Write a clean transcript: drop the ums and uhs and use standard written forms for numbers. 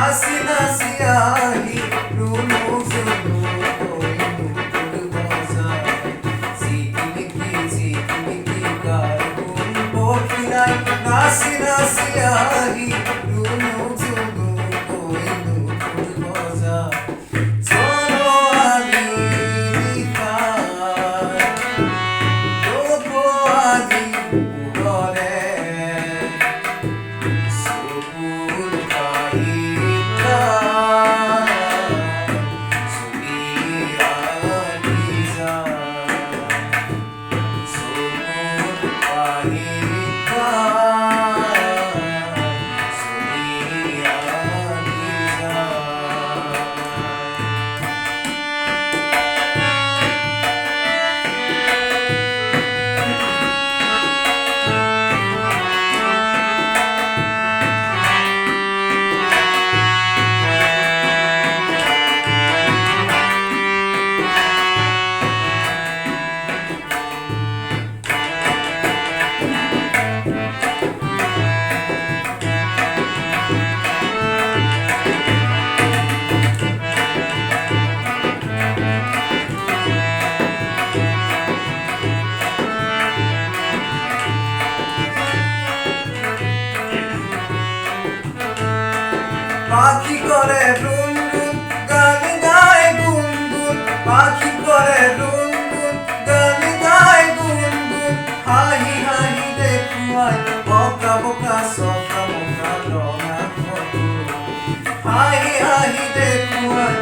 নাচি নাচি আহি ৰুণু জুনু কইনু তোৰ বজায় জিকিমিকি গায় গুণ পখিলাই নাচি নাচি আহি ৰুণু জুনু কইনু তোৰ বজায় পাখি করে রুন রুন গান গায় গুন গুন পাখি করে রুন রুন গান গায় গুন গুন হাহি হাহি দেখুয়ায় বকা বকা সকা মকা রঙা ফটো হাহি হাহি দেখুয়ায়